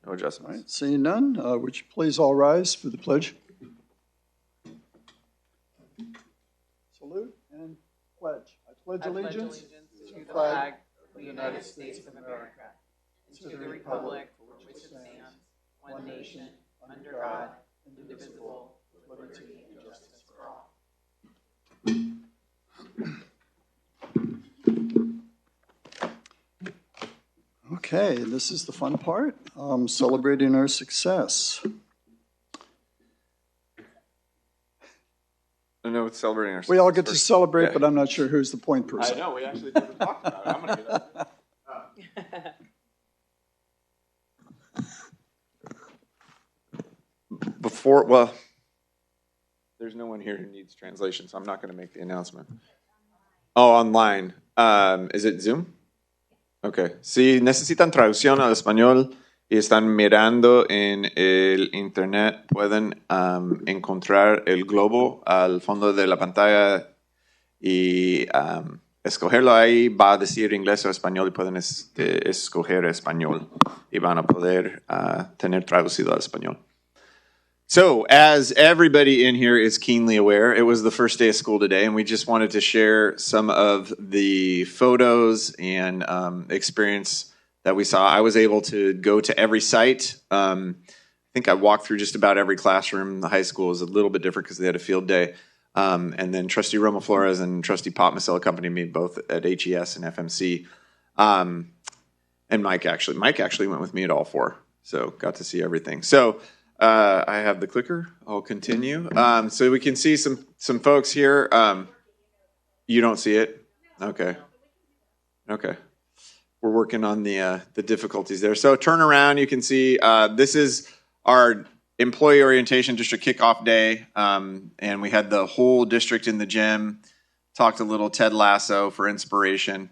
No adjustments. All right, seeing none, would you please all rise for the pledge? Salute and pledge. I pledge allegiance to the flag of the United States of America, and to the republic for which it stands, one nation, under God, indivisible, with liberty and justice for all. Okay, this is the fun part, celebrating our success. I know it's celebrating our. We all get to celebrate, yeah. but I'm not sure who's the point I person. know, we actually never talked about it. I'm going to get up. There's no one here who needs translation, so I'm not going to make the announcement. Oh, online. Is it Zoom? Okay. Si necesitan traducción al español y están mirando en el internet, pueden encontrar el globo al fondo de la pantalla y escogerlo ahí. Va a decir inglés o español y pueden escoger español y van a poder tener traducido al español. So, as everybody in here is keenly aware, it was the first day of school today, and we just wanted to share some of the photos and experience that we saw. I was able to go to every site. I think I walked through just about every classroom. The high school was a little bit different because they had a field day. And then Trustee Romo Flores and Trustee Potmacel accompanied me both at HES and FMC. And Mike actually went with me at all four, so got to see everything. So. I have the clicker. I'll continue. So we can see some folks here. You don't see it? Okay. We're working on the difficulties there. So turn around. You can see this is our employee orientation district kickoff day, and we had the whole district in the gym. Talked a little Ted Lasso for inspiration.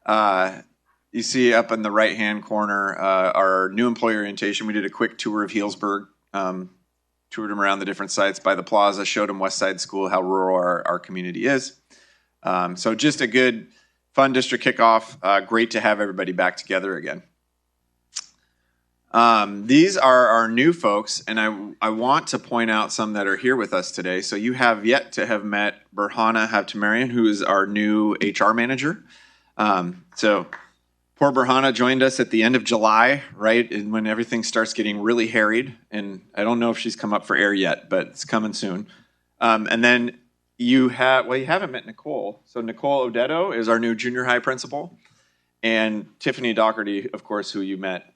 You see up in the right-hand corner our new employee orientation. We did a quick tour of Healdsburg. Toured them around the different sites by the plaza, showed them West Side School, how rural our community is. So just a good, fun district kickoff. Great to have everybody back together again. These are our new folks, and I want to point out some that are here with us today. So you have yet to have met Berhana Habtemarian, who is our new HR manager. So poor Berhana joined us at the end of July, right, and when everything starts getting really harried. And I don't know if she's come up for air yet, but it's coming soon. And then you haven't met Nicole. So Nicole Odetto is our new junior high principal. And Tiffany Doherty, of course, who you met,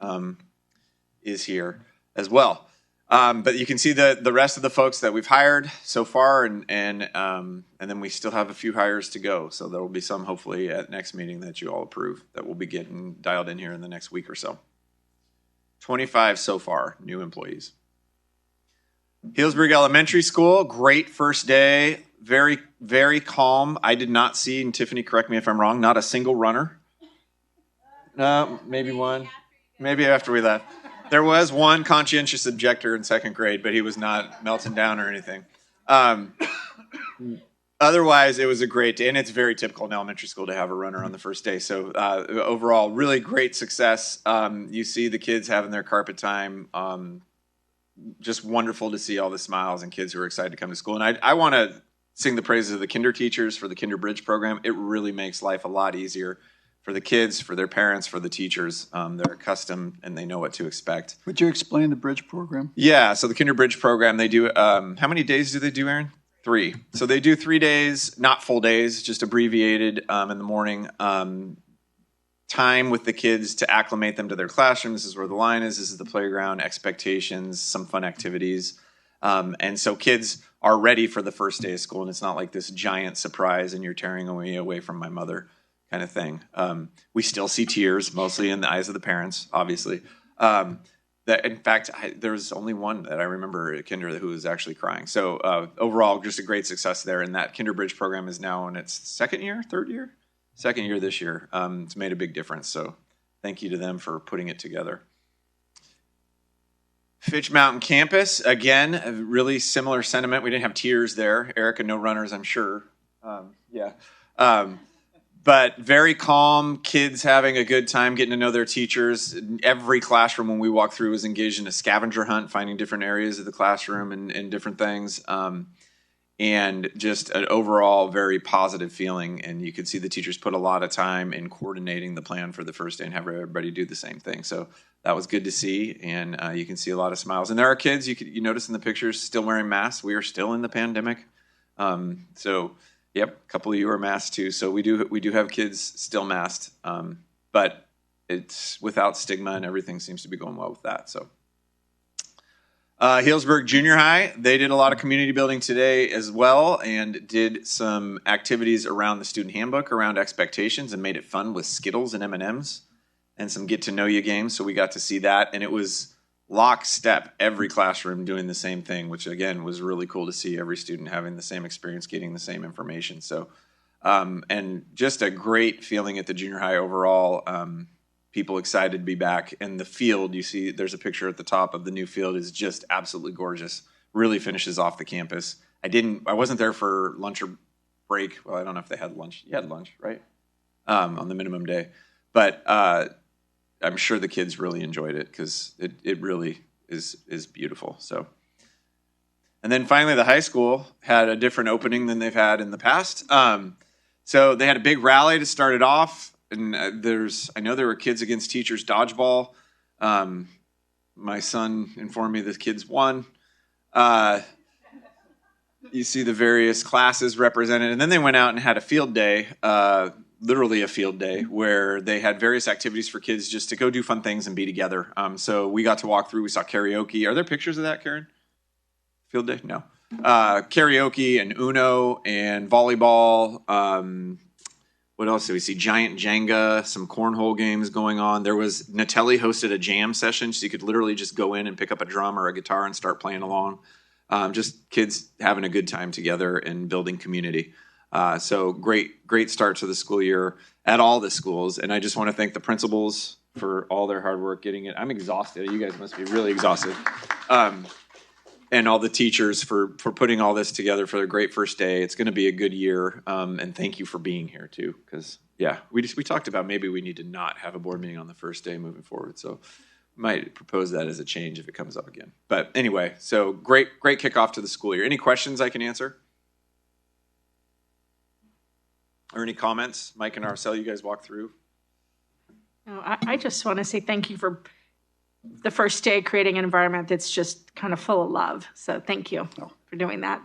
is here as well. But you can see the rest of the folks that we've hired so far, and then we still have a few hires to go. So there will be some hopefully at next meeting that you all approve that will be getting dialed in here in the next week or so. 25 so far, new employees. Healdsburg Elementary School, great first day, very, very calm. I did not see, and Tiffany, correct me if I'm wrong, not a single runner. No, maybe one. Maybe after we left. There was one conscientious objector in second grade, but he was not melting down or anything. Otherwise, it was a great day, and it's very typical in elementary school to have a runner on the first day. So overall, really great success. You see the kids having their carpet time. Just wonderful to see all the smiles and kids who are excited to come to school. And I want to sing the praises of the kinder teachers for the Kinder Bridge program. It really makes life a lot easier for the kids, for their parents, for the teachers. They're accustomed and they know what to expect. Would you explain the Bridge program? Yeah, so the Kinder Bridge program, they do, how many days do they do, Aaron? 3. So they do 3 days, not full days, just abbreviated in the morning. Time with the kids to acclimate them to their classroom. This is where the line is. This is the playground, expectations, some fun activities. And so kids are ready for the first day of school, and it's not like this giant surprise and you're tearing me away from my mother kind of thing. We still see tears, mostly in the eyes of the parents, obviously. In fact, there was only one that I remember at Kinder who was actually crying. So overall, just a great success there. And that Kinder Bridge program is now in its second year this year. It's made a big difference. So thank you to them for putting it together. Fitch Mountain campus, again, a really similar sentiment. We didn't have tears there. Erica, no runners, I'm sure. But very calm, kids having a good time, getting to know their teachers. Every classroom when we walked through was engaged in a scavenger hunt, finding different areas of the classroom and different things. And just an overall very positive feeling. And you could see the teachers put a lot of time in coordinating the plan for the first day and have everybody do the same thing. So that was good to see. And you can see a lot of smiles. And there are kids, you notice in the pictures, still wearing masks. We are still in the pandemic. Yep, a couple of you are masked too. So we do have kids still masked, but it's without stigma and everything seems to be going well with that. So Healdsburg Junior High, they did a lot of community building today as well and did some activities around the student handbook, around expectations, and made it fun with Skittles and M&Ms and some get to know you games. So we got to see that, and it was lockstep, every classroom doing the same thing, which again was really cool to see every student having the same experience, getting the same information. So, and just a great feeling at the junior high overall. People excited to be back. And the field, you see, there's a picture at the top of the new field, is just absolutely gorgeous. Really finishes off the campus. I wasn't there for lunch or break. Well, I don't know if they had lunch. You had lunch, right? On the minimum day, but I'm sure the kids really enjoyed it because it really is beautiful. So, and then finally, the high school had a different opening than they've had in the past. So they had a big rally to start it off, and I know there were kids against teachers dodgeball. My son informed me the kids won. You see the various classes represented, and then they went out and had a field day. Literally a field day where they had various activities for kids just to go do fun things and be together. So we got to walk through. We saw karaoke. Are there pictures of that, Karen? Field day? No. Karaoke and Uno and volleyball. What else did we see? Giant Jenga, some cornhole games going on. Natelli hosted a jam session, so you could literally just go in and pick up a drum or a guitar and start playing along. Just kids having a good time together and building community. So great start to the school year at all the schools. And I just want to thank the principals for all their hard work getting it. I'm exhausted. You guys must be really exhausted. And all the teachers for putting all this together for a great first day. It's going to be a good year. And thank you for being here too. Because we talked about maybe we need to not have a board meeting on the first day moving forward. So might propose that as a change if it comes up again. But anyway, so great kickoff to the school year. Any questions I can answer? Or any comments? Mike and Arcel, you guys walk through. No, I just want to say thank you for the first day creating an environment that's just kind of full of love. So thank you for doing that.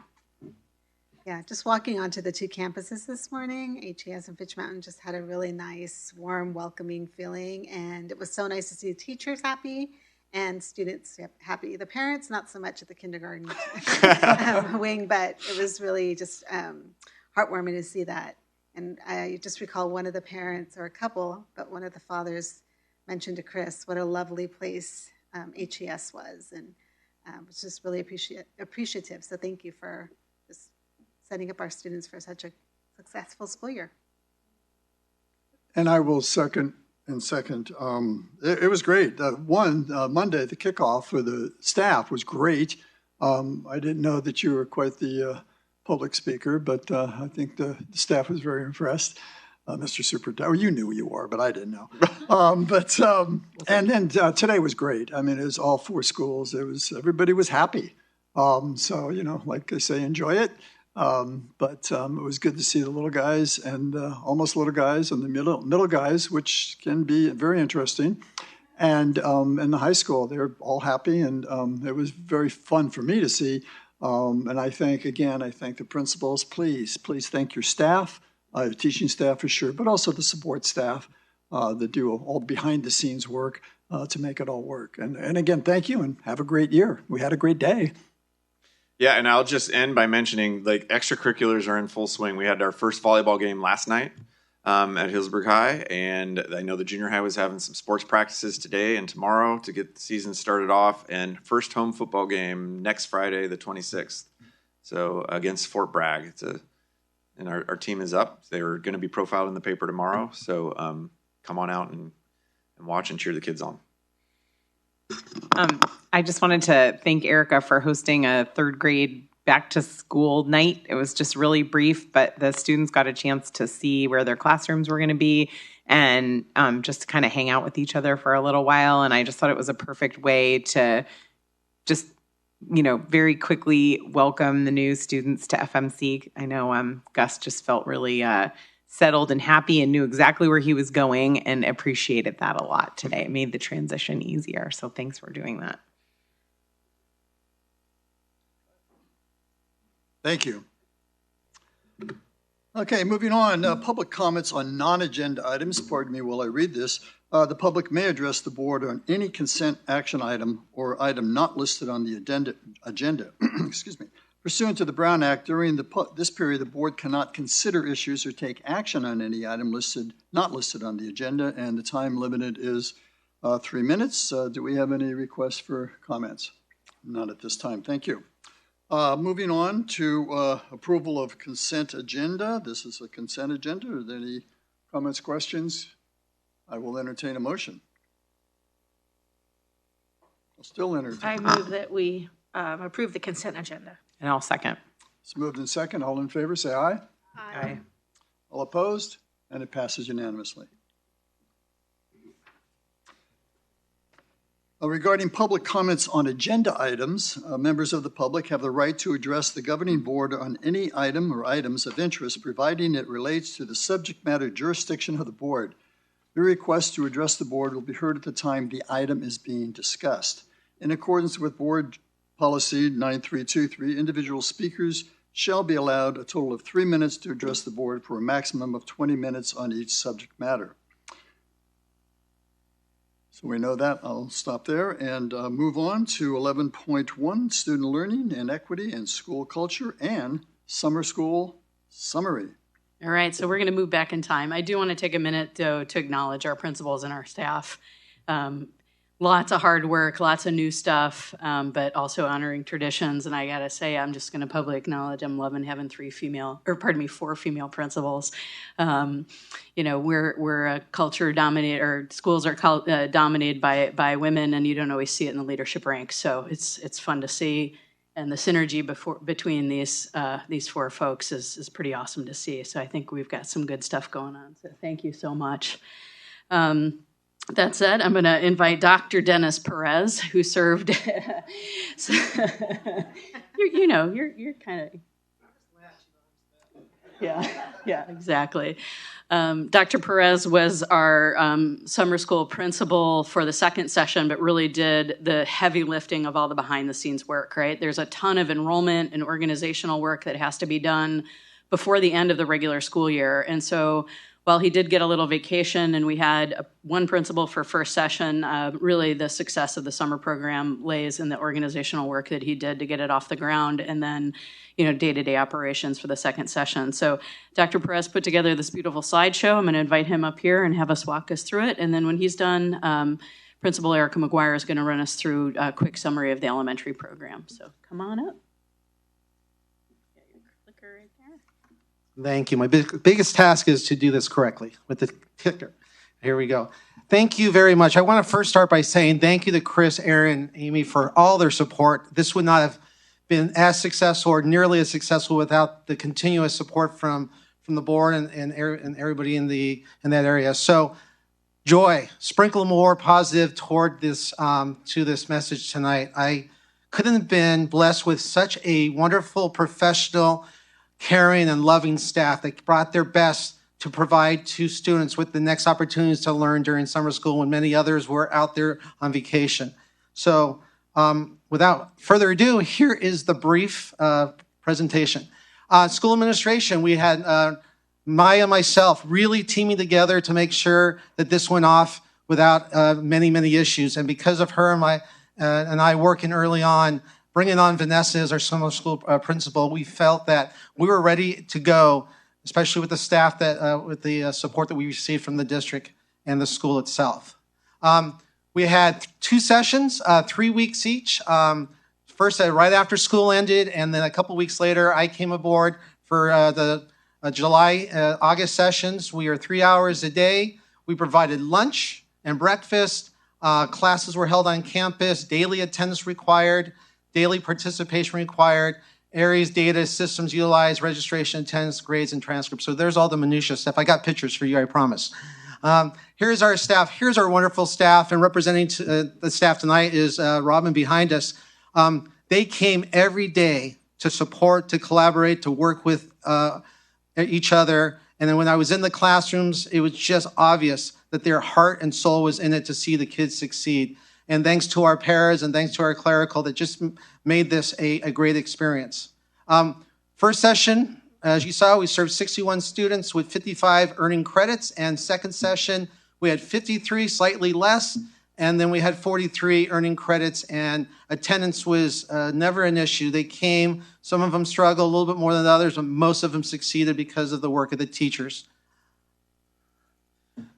Yeah, just walking onto the two campuses this morning, HES and Fitch Mountain, just had a really nice, warm, welcoming feeling. And it was so nice to see the teachers happy and students happy. The parents, not so much at the kindergarten wing, but it was really just heartwarming to see that. And I just recall one of the parents, or a couple, but one of the fathers mentioned to Chris what a lovely place HES was, and was just really appreciative. So thank you for just setting up our students for such a successful school year. And I will second. It was great. Monday, the kickoff for the staff was great. I didn't know that you were quite the public speaker, but I think the staff was very impressed. Mr. Superintendent, you knew who you were, but I didn't know. And then today was great. I mean, it was all 4 schools. Everybody was happy. So, like I say, enjoy it. But it was good to see the little guys and almost little guys and the middle guys, which can be very interesting. And in the high school, they were all happy, and it was very fun for me to see. And I thank the principals. Please thank your staff, the teaching staff for sure, but also the support staff that do all behind-the-scenes work to make it all work. And again, thank you, and have a great year. We had a great day. Yeah, and I'll just end by mentioning, extracurriculars are in full swing. We had our first volleyball game last night at Healdsburg High, and I know the junior high was having some sports practices today and tomorrow to get the season started off, and first home football game next Friday, the 26th. So against Fort Bragg. And our team is up. They're going to be profiled in the paper tomorrow. So come on out and watch and cheer the kids on. I just wanted to thank Erica for hosting a 3rd grade back to school night. It was just really brief, but the students got a chance to see where their classrooms were going to be and just kind of hang out with each other for a little while. And I just thought it was a perfect way to just, very quickly welcome the new students to FMC. I know Gus just felt really settled and happy and knew exactly where he was going and appreciated that a lot today. It made the transition easier. So thanks for doing that. Thank you. Okay, moving on. Public comments on non-agenda items. Pardon me while I read this. The public may address the board on any consent action item or item not listed on the agenda. Excuse me. Pursuant to the Brown Act, during this period, the board cannot consider issues or take action on any item not listed on the agenda, and the time limited is 3 minutes. Do we have any requests for comments? Not at this time. Thank you. Moving on to approval of consent agenda. This is a consent agenda. Are there any comments, questions? I will entertain a motion. I'll still entertain. I move that we approve the consent agenda. And I'll second. It's moved in second. All in favor, say aye. Aye. All opposed? And it passes unanimously. Regarding public comments on agenda items, members of the public have the right to address the governing board on any item or items of interest, providing it relates to the subject matter jurisdiction of the board. Your request to address the board will be heard at the time the item is being discussed. In accordance with Board Policy 9323, individual speakers shall be allowed a total of 3 minutes to address the board for a maximum of 20 minutes on each subject matter. So we know that. I'll stop there and move on to 11.1, Student Learning and Equity and School Culture and Summer School Summary. All right, so we're going to move back in time. I do want to take a minute, though, to acknowledge our principals and our staff. Lots of hard work, lots of new stuff, but also honoring traditions. And I got to say, I'm just going to publicly acknowledge I'm loving having 4 female principals. We're a culture dominated, or schools are dominated by women, and you don't always see it in the leadership ranks. So it's fun to see. And the synergy between these 4 folks is pretty awesome to see. So I think we've got some good stuff going on. So thank you so much. That said, I'm going to invite Dr. Dennis Perez, who served. You're kind of. Yeah, exactly. Dr. Perez was our summer school principal for the second session, but really did the heavy lifting of all the behind the scenes work, right? There's a ton of enrollment and organizational work that has to be done before the end of the regular school year. And so while he did get a little vacation and we had one principal for first session, really the success of the summer program lays in the organizational work that he did to get it off the ground, and then day-to-day operations for the second session. So Dr. Perez put together this beautiful slideshow. I'm going to invite him up here and have us walk us through it. And then when he's done, Principal Erica McGuire is going to run us through a quick summary of the elementary program. So come on up. Get your clicker right there. Thank you. My biggest task is to do this correctly with the clicker. Here we go. Thank you very much. I want to first start by saying thank you to Chris, Aaron, Amy for all their support. This would not have been as successful or nearly as successful without the continuous support from the board and everybody in that area. So joy, sprinkle more positive toward this to this message tonight. I couldn't have been blessed with such a wonderful, professional, caring, and loving staff that brought their best to provide to students with the next opportunities to learn during summer school when many others were out there on vacation. So without further ado, here is the brief presentation. School administration, we had Maya and myself really teaming together to make sure that this went off without many issues. And because of her and I working early on, bringing on Vanessa as our summer school principal, we felt that we were ready to go, especially with the staff with the support that we received from the district and the school itself. We had 2 sessions, 3 weeks each. First, right after school ended, and then a couple weeks later, I came aboard for the August sessions. We are 3 hours a day. We provided lunch and breakfast. Classes were held on campus, daily attendance required, daily participation required, areas, data, systems utilized, registration, attendance, grades, and transcripts. So there's all the minutia stuff. I got pictures for you, I promise. Here's our staff. Here's our wonderful staff. And representing the staff tonight is Robin behind us. They came every day to support, to collaborate, to work with each other. And then when I was in the classrooms, it was just obvious that their heart and soul was in it to see the kids succeed. And thanks to our paras and thanks to our clerical that just made this a great experience. First session, as you saw, we served 61 students with 55 earning credits. And second session, we had 53, slightly less. And then we had 43 earning credits, and attendance was never an issue. They came, some of them struggled a little bit more than others, but most of them succeeded because of the work of the teachers.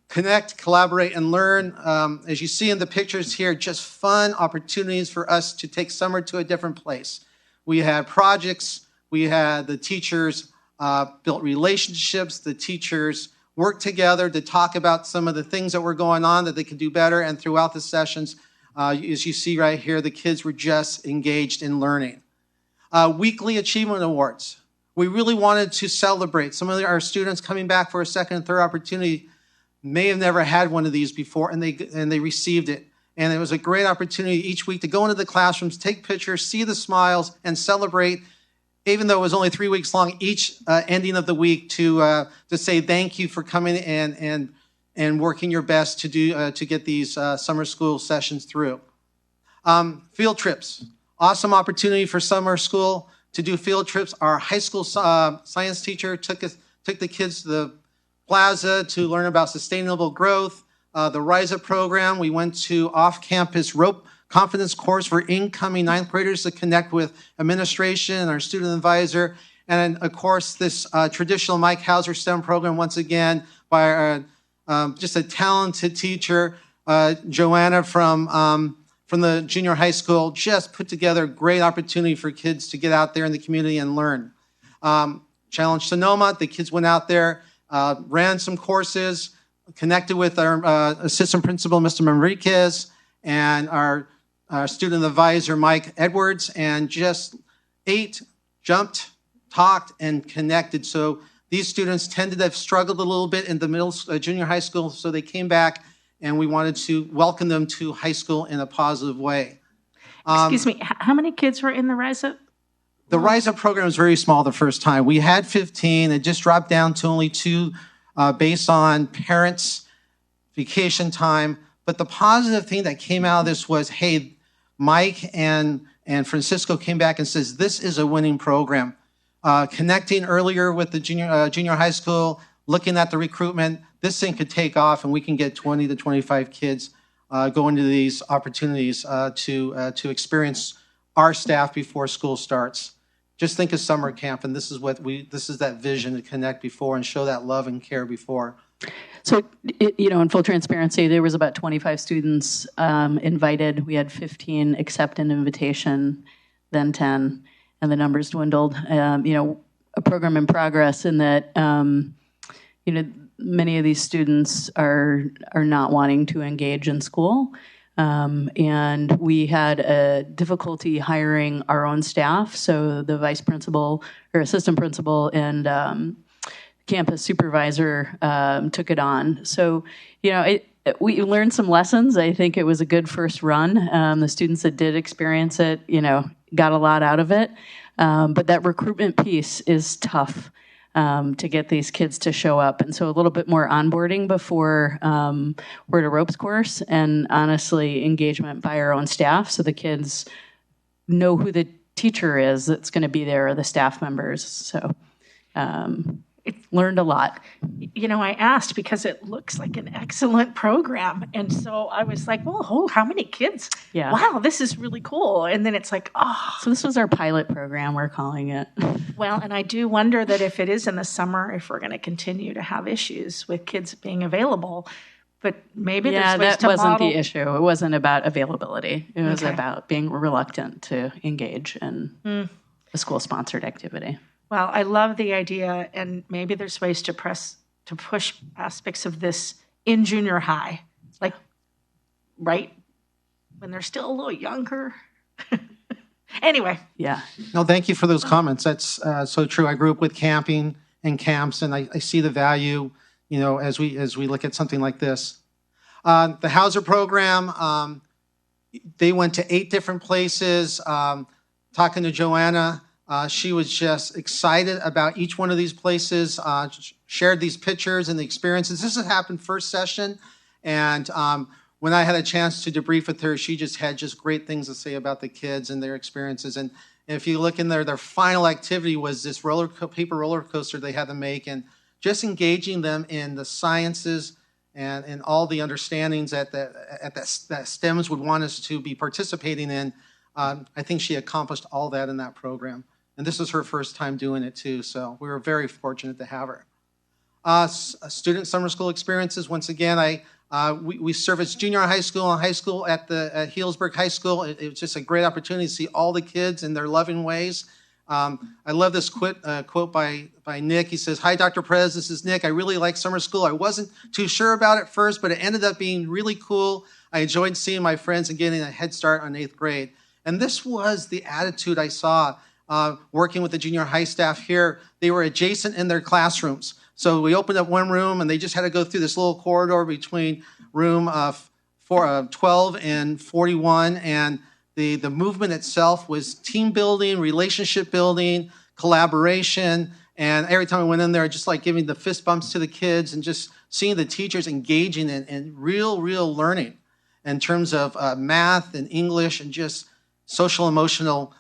Connect, collaborate, and learn. As you see in the pictures here, just fun opportunities for us to take summer to a different place. We had projects, we had the teachers built relationships, the teachers worked together to talk about some of the things that were going on that they could do better. And throughout the sessions, as you see right here, the kids were just engaged in learning. Weekly achievement awards. We really wanted to celebrate. Some of our students coming back for a second and third opportunity may have never had one of these before, and they received it. And it was a great opportunity each week to go into the classrooms, take pictures, see the smiles, and celebrate, even though it was only 3 weeks long, each ending of the week to say thank you for coming and working your best to get these summer school sessions through. Field trips, awesome opportunity for summer school to do field trips. Our high school science teacher took the kids to the plaza to learn about sustainable growth. The Rise Up program, we went to off-campus rope confidence course for incoming ninth graders to connect with administration and our student advisor. And of course, this traditional Mike Hauser STEM program, once again, by just a talented teacher, Joanna from the junior high school, just put together a great opportunity for kids to get out there in the community and learn. Challenge Sonoma, the kids went out there, ran some courses, connected with our assistant principal, Mr. Manriquez, and our student advisor, Mike Edwards, and just ate, jumped, talked, and connected. So these students tended to have struggled a little bit in the junior high school, so they came back, and we wanted to welcome them to high school in a positive way. Excuse me, how many kids were in the Rise Up? The Rise Up program was very small the first time. We had 15. It just dropped down to only 2 based on parents' vacation time. But the positive thing that came out of this was, hey, Mike and Francisco came back and says, this is a winning program. Connecting earlier with the junior high school, looking at the recruitment, this thing could take off and we can get 20 to 25 kids going to these opportunities to experience our staff before school starts. Just think of summer camp, and this is that vision to connect before and show that love and care before. So, in full transparency, there was about 25 students invited. We had 15 accept an invitation, then 10, and the numbers dwindled. A program in progress in that, many of these students are not wanting to engage in school. And we had a difficulty hiring our own staff. So the vice principal or assistant principal and campus supervisor took it on. So, we learned some lessons. I think it was a good first run. The students that did experience it, got a lot out of it. But that recruitment piece is tough to get these kids to show up. And so a little bit more onboarding before we're at a ropes course, and honestly, engagement by our own staff so the kids know who the teacher is that's going to be there or the staff members. So learned a lot. I asked because it looks like an excellent program. And so I was like, well, how many kids? Yeah. Wow, this is really cool. And then it's like, So this was our pilot program, we're calling it. Well, and I do wonder that if it is in the summer, if we're going to continue to have issues with kids being available. But maybe there's ways that to wasn't model. the issue. It wasn't about availability. It was Okay. about being reluctant to engage in a school-sponsored activity. Well, I love the idea, and maybe there's ways to push aspects of this in junior high, like right when they're still a little younger. Anyway. Yeah. No, thank you for those comments. That's so true. I grew up with camping and camps, and I see the value, as we look at something like this. The Hauser program, they went to 8 different places. Talking to Joanna, she was just excited about each one of these places, shared these pictures and the experiences. This has happened first session, and when I had a chance to debrief with her, she just had great things to say about the kids and their experiences. And if you look in there, their final activity was this paper roller coaster they had to make, and just engaging them in the sciences and all the understandings that STEMs would want us to be participating in. I think she accomplished all that in that program. And this is her first time doing it too, so we were very fortunate to have her. Student summer school experiences, once again, we service junior high school and high school at Healdsburg High School. It was just a great opportunity to see all the kids in their loving ways. I love this quote by Nick. He says, "Hi, Dr. Perez, this is Nick. I really like summer school. I wasn't too sure about it first, but it ended up being really cool. I enjoyed seeing my friends and getting a head start on 8th grade. And this was the attitude I saw working with the junior high staff here. They were adjacent in their classrooms. So we opened up one room, and they just had to go through this little corridor between room 12 and 41. And the movement itself was team building, relationship building, collaboration. And every time I went in there, I just like giving the fist bumps to the kids and just seeing the teachers engaging in real learning in terms of math and English and just social emotional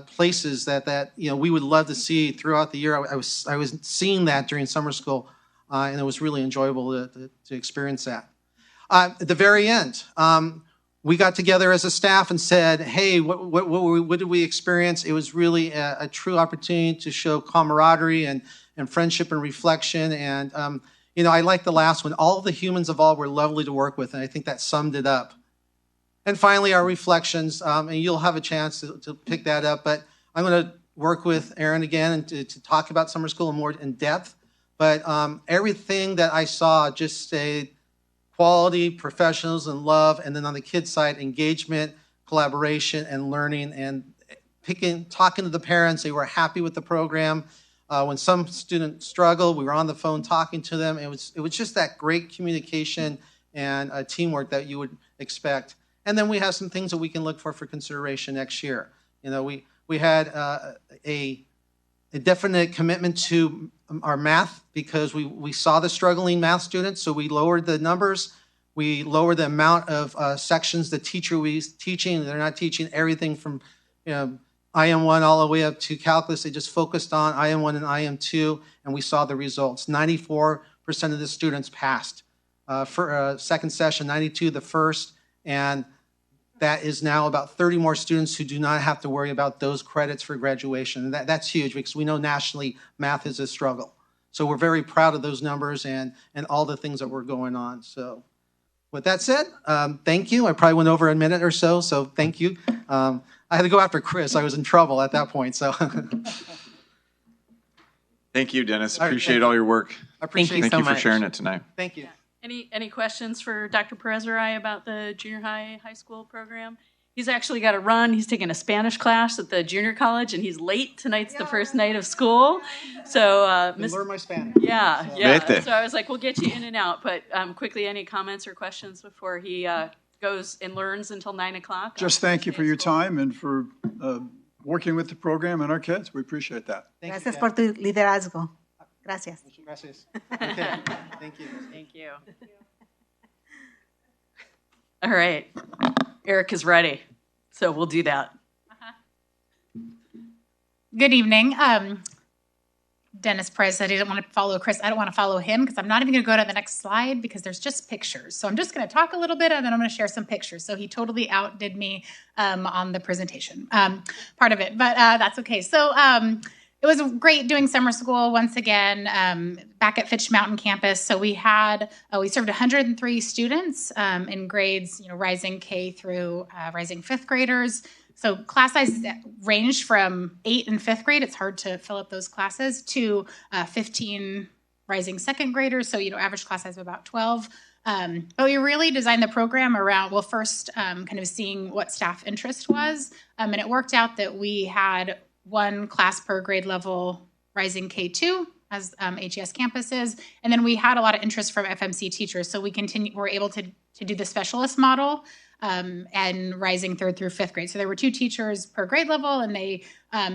places that we would love to see throughout the year. I was seeing that during summer school, and it was really enjoyable to experience that. At the very end, we got together as a staff and said, hey, what did we experience? It was really a true opportunity to show camaraderie and friendship and reflection. And, I like the last one. All the humans involved were lovely to work with, and I think that summed it up. And finally, our reflections, and you'll have a chance to pick that up, but I'm going to work with Aaron again and to talk about summer school more in depth. But everything that I saw just stayed quality, professionals, and love, and then on the kids' side, engagement, collaboration, and learning, and talking to the parents. They were happy with the program. When some students struggled, we were on the phone talking to them. It was just that great communication and teamwork that you would expect. And then we have some things that we can look for consideration next year. We had a definite commitment to our math because we saw the struggling math students, so we lowered the numbers. We lowered the amount of sections the teacher was teaching. They're not teaching everything from IM1 all the way up to calculus. They just focused on IM1 and IM2, and we saw the results. 94% of the students passed. For second session, 92 the first, and that is now about 30 more students who do not have to worry about those credits for graduation. And that's huge because we know nationally math is a struggle. So we're very proud of those numbers and all the things that were going on. So with that said, thank you. I probably went over a minute or so thank you. I had to go after Chris. I was in trouble at that point. So Thank you, Dennis. Appreciate all your work. I appreciate Thank you for sharing it tonight. Thank you. Any questions for Dr. Perez or I about the junior high school program? He's actually got to run. He's taking a Spanish class at the junior college, and he's late. Tonight's the first night of school. So, learn my Spanish. Yeah. Vete. So I was like, we'll get you in and out. But quickly, any comments or questions before he goes and learns until 9 o'clock? Just thank you for your time and for working with the program and our kids. We appreciate that. Gracias por tu liderazgo. Gracias. Gracias. Okay. Thank you. Thank you. All right. Eric is ready. So we'll do that. Good evening. Dennis Perez said he didn't want to follow Chris. I don't want to follow him because I'm not even going to go to the next slide because there's just pictures. So I'm just going to talk a little bit and then I'm going to share some pictures. So he totally outdid me on the presentation part of it, but that's okay. So it was great doing summer school once again back at Fitch Mountain campus. So we served 103 students in grades, rising K through rising fifth graders. So class sizes ranged from 8 and 5th grade. It's hard to fill up those classes to 15 rising second graders. So, average class size of about 12. But we really designed the program around, well, first kind of seeing what staff interest was. And it worked out that we had one class per grade level rising K2 as HES campuses. And then we had a lot of interest from FMC teachers. So we're able to do the specialist model and rising third through fifth grade. So there were 2 teachers per grade level, and they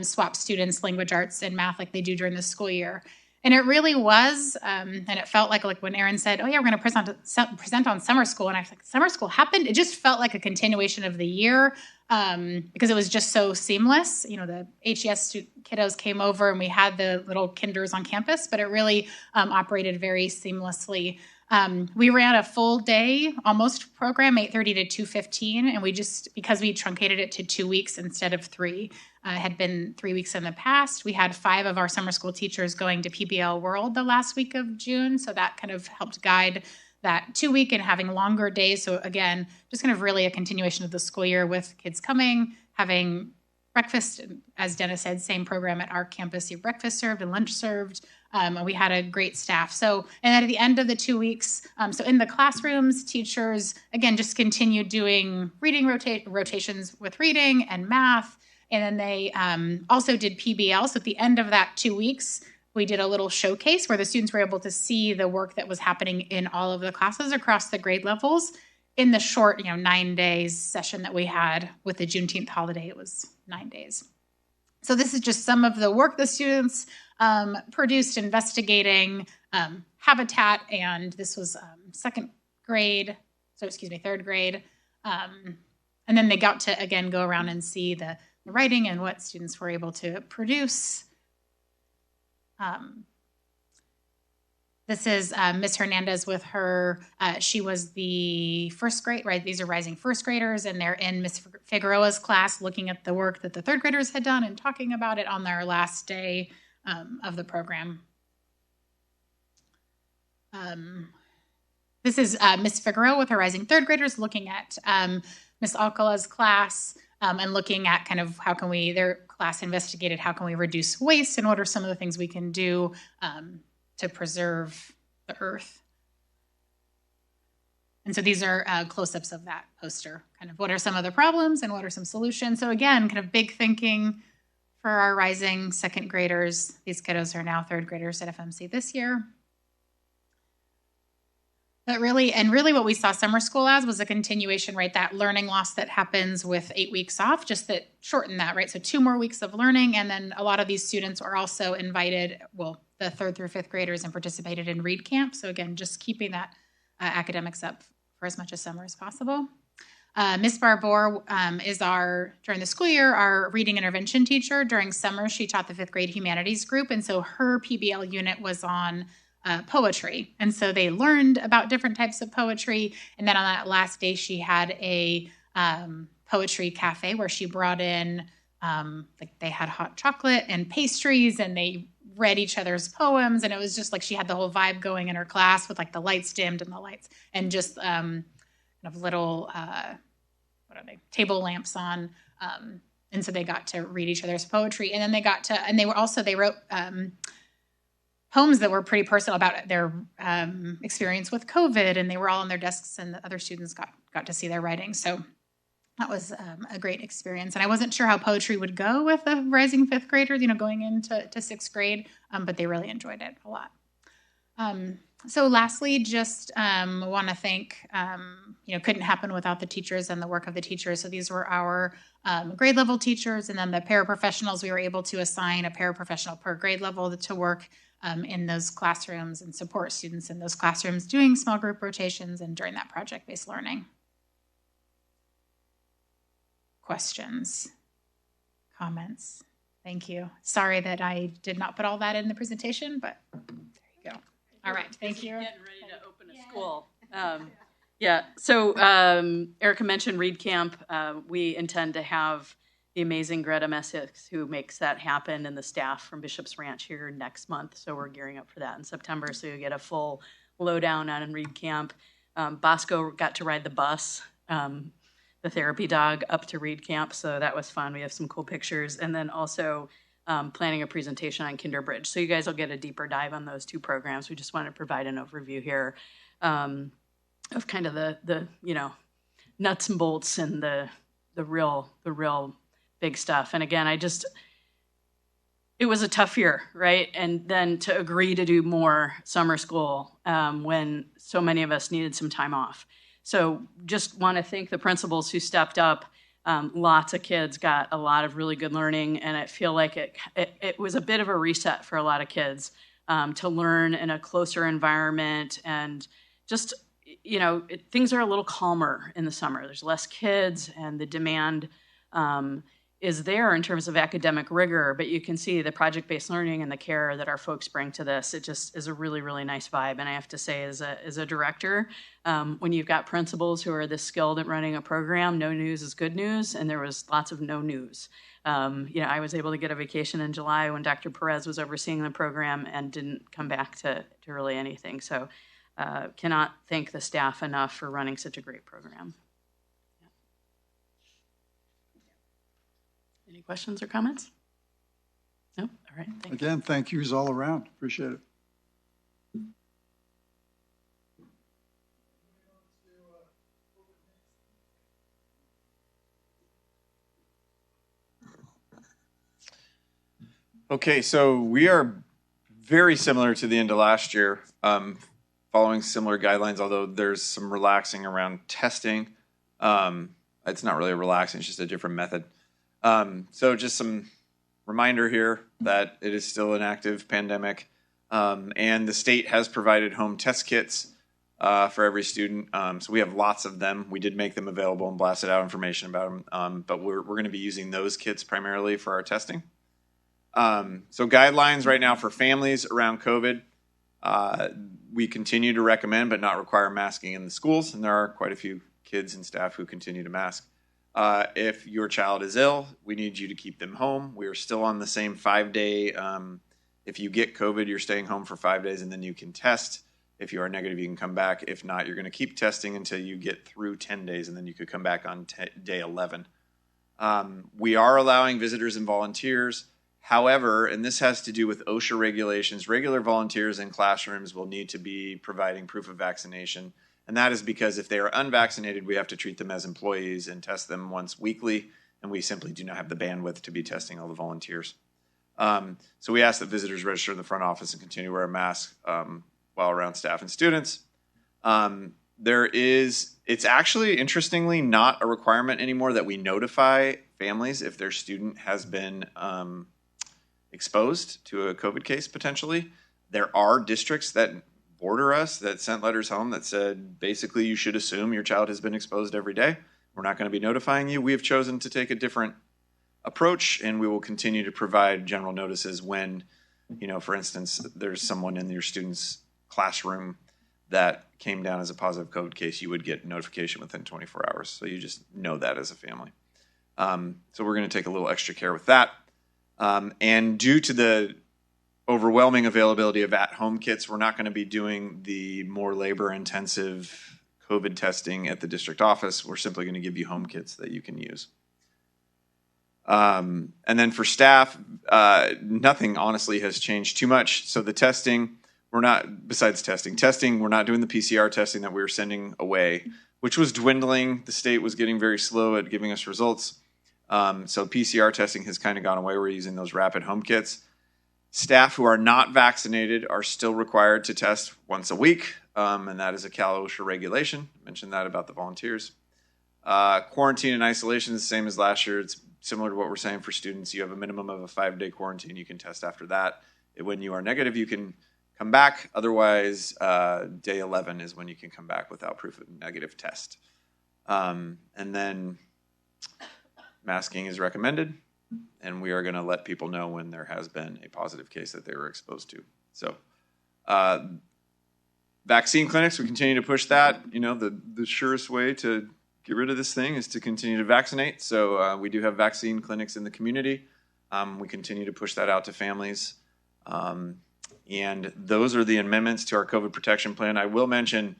swapped students, language arts and math like they do during the school year. And it really was, and it felt like when Erin said, oh yeah, we're going to present on summer school. And I was like, summer school happened? It just felt like a continuation of the year because it was just so seamless. The HES kiddos came over and we had the little kinders on campus, but it really operated very seamlessly. We ran a full day, almost program, 8:30 to 2:15, and because we truncated it to 2 weeks instead of 3, had been 3 weeks in the past. We had 5 of our summer school teachers going to PBL World the last week of June, so that kind of helped guide that 2 week and having longer days. So again, just kind of really a continuation of the school year with kids coming, having breakfast, as Dennis said, same program at our campus, breakfast served and lunch served. And we had a great staff. So, and then at the end of the 2 weeks, so in the classrooms, teachers, again, just continued doing reading rotations with reading and math. And then they also did PBL. So at the end of that 2 weeks, we did a little showcase where the students were able to see the work that was happening in all of the classes across the grade levels in the short, 9 days session that we had with the Juneteenth holiday. It was 9 days. So this is just some of the work the students produced investigating habitat, and this was third grade. And then they got to, again, go around and see the writing and what students were able to produce. This is Miss Hernandez with her, she was the first grade, right? These are rising first graders, and they're in Miss Figueroa's class looking at the work that the third graders had done and talking about it on their last day of the program. This is Miss Figueroa with her rising third graders looking at Miss Alcala's class and looking at kind of their class investigated how can we reduce waste and what are some of the things we can do to preserve the earth. And so these are close-ups of that poster, kind of what are some of the problems and what are some solutions. So again, kind of big thinking for our rising second graders. These kiddos are now third graders at FMC this year. But really what we saw summer school as was a continuation, right? That learning loss that happens with 8 weeks off, just that shorten that, right? So 2 more weeks of learning. And then a lot of these students are also invited, the third through fifth graders, and participated in Read Camp. So again, just keeping that academics up for as much as summer as possible. Miss Barbour is during the school year, our reading intervention teacher. During summer, she taught the fifth grade humanities group. And so her PBL unit was on poetry. And so they learned about different types of poetry. And then on that last day, she had a poetry cafe where she brought in, they had hot chocolate and pastries, and they read each other's poems. And it was just like she had the whole vibe going in her class with the lights dimmed and the lights and just kind of little, table lamps on. And so they got to read each other's poetry. And then they wrote poems that were pretty personal about their experience with COVID, and they were all on their desks, and the other students got to see their writing. So that was a great experience. And I wasn't sure how poetry would go with the rising fifth graders, going into sixth grade, but they really enjoyed it a lot. So lastly, just want to thank, couldn't happen without the teachers and the work of the teachers. So these were our grade level teachers, and then the paraprofessionals. We were able to assign a paraprofessional per grade level to work in those classrooms and support students in those classrooms doing small group rotations and during that project-based learning. Questions, comments? Thank you. Sorry that I did not put all that in the presentation, but there you go. All right, thank you. Getting ready to open a school. So Erica mentioned Read Camp. We intend to have the amazing Greta Messick, who makes that happen, and the staff from Bishop's Ranch here next month. So we're gearing up for that in September. So you get a full lowdown on Read Camp. Bosco got to ride the bus, the therapy dog, up to Read Camp. So that was fun. We have some cool pictures. And then also planning a presentation on Kinderbridge. So you guys will get a deeper dive on those 2 programs. We just want to provide an overview here. kind of the nuts and bolts and the real big stuff. And again, it was a tough year, right? And then to agree to do more summer school when so many of us needed some time off. So just want to thank the principals who stepped up. Lots of kids got a lot of really good learning, and I feel like it was a bit of a reset for a lot of kids to learn in a closer environment, and just, things are a little calmer in the summer. There's less kids, and the demand is there in terms of academic rigor, but you can see the project-based learning and the care that our folks bring to this. It just is a really, really nice vibe. And I have to say, as a director, when you've got principals who are this skilled at running a program, no news is good news, and there was lots of no news. I was able to get a vacation in July when Dr. Perez was overseeing the program and didn't come back to really anything. So cannot thank the staff enough for running such a great program. Any questions or comments? No? All right. Thank you. Again, thank yous all around. Appreciate it. Okay, so we are very similar to the end of last year, following similar guidelines, although there's some relaxing around testing. It's not really relaxing, it's just a different method. So just some reminder here that it is still an active pandemic, and the state has provided home test kits for every student. So we have lots of them. We did make them available and blasted out information about them, but we're going to be using those kits primarily for our testing. So guidelines right now for families around COVID, we continue to recommend but not require masking in the schools, and there are quite a few kids and staff who continue to mask. If your child is ill, we need you to keep them home. We are still on the same 5-day. If you get COVID, you're staying home for 5 days and then you can test. If you are negative, you can come back. If not, you're going to keep testing until you get through 10 days and then you could come back on day 11. We are allowing visitors and volunteers. However, and this has to do with OSHA regulations, regular volunteers in classrooms will need to be providing proof of vaccination. And that is because if they are unvaccinated, we have to treat them as employees and test them once weekly, and we simply do not have the bandwidth to be testing all the volunteers. So we ask that visitors register in the front office and continue to wear a mask while around staff and students. It's actually, interestingly, not a requirement anymore that we notify families if their student has been exposed to a COVID case potentially. There are districts that border us that sent letters home that said, basically, you should assume your child has been exposed every day. We're not going to be notifying you. We have chosen to take a different approach, and we will continue to provide general notices when, for instance, there's someone in your student's classroom that came down as a positive COVID case, you would get notification within 24 hours. So you just know that as a family. So we're going to take a little extra care with that. And due to the overwhelming availability of at-home kits, we're not going to be doing the more labor-intensive COVID testing at the district office. We're simply going to give you home kits that you can use. And then for staff, nothing honestly has changed too much. So the testing, we're not doing the PCR testing that we were sending away, which was dwindling. The state was getting very slow at giving us results. So PCR testing has kind of gone away. We're using those rapid home kits. Staff who are not vaccinated are still required to test once a week, and that is a Cal OSHA regulation. I mentioned that about the volunteers. Quarantine and isolation is the same as last year. It's similar to what we're saying for students. You have a minimum of a 5-day quarantine. You can test after that. When you are negative, you can come back. Otherwise, day 11 is when you can come back without proof of negative test. And then masking is recommended, and we are going to let people know when there has been a positive case that they were exposed to. So vaccine clinics, we continue to push that. The surest way to get rid of this thing is to continue to vaccinate. So we do have vaccine clinics in the community. We continue to push that out to families. And those are the amendments to our COVID protection plan. I will mention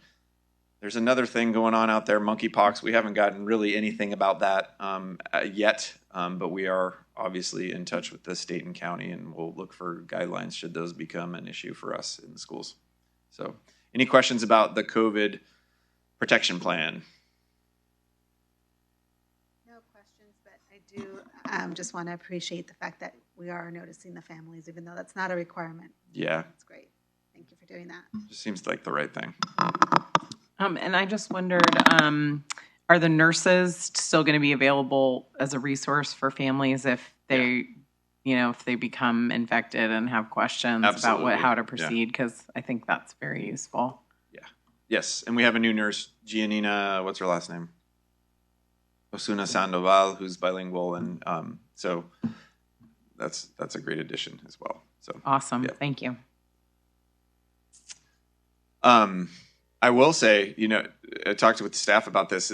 there's another thing going on out there, monkeypox. We haven't gotten really anything about that yet, but we are obviously in touch with the state and county, and we'll look for guidelines should those become an issue for us in the schools. So any questions about the COVID protection plan. No questions, but I do just want to appreciate the fact that we are noticing the families, even though that's not a requirement. Yeah, That's great. Thank you for doing that. just seems like the right thing. And I just wondered, are the nurses still going to be available as a resource for families if they, if they become infected and have questions Absolutely. about how to proceed? Because I think that's very useful. Yes, and we have a new nurse, Giannina, what's her last name? Osuna Sandoval, who's bilingual, and so that's a great addition as well. So Awesome. Yeah. Thank you. I will say, I talked with the staff about this.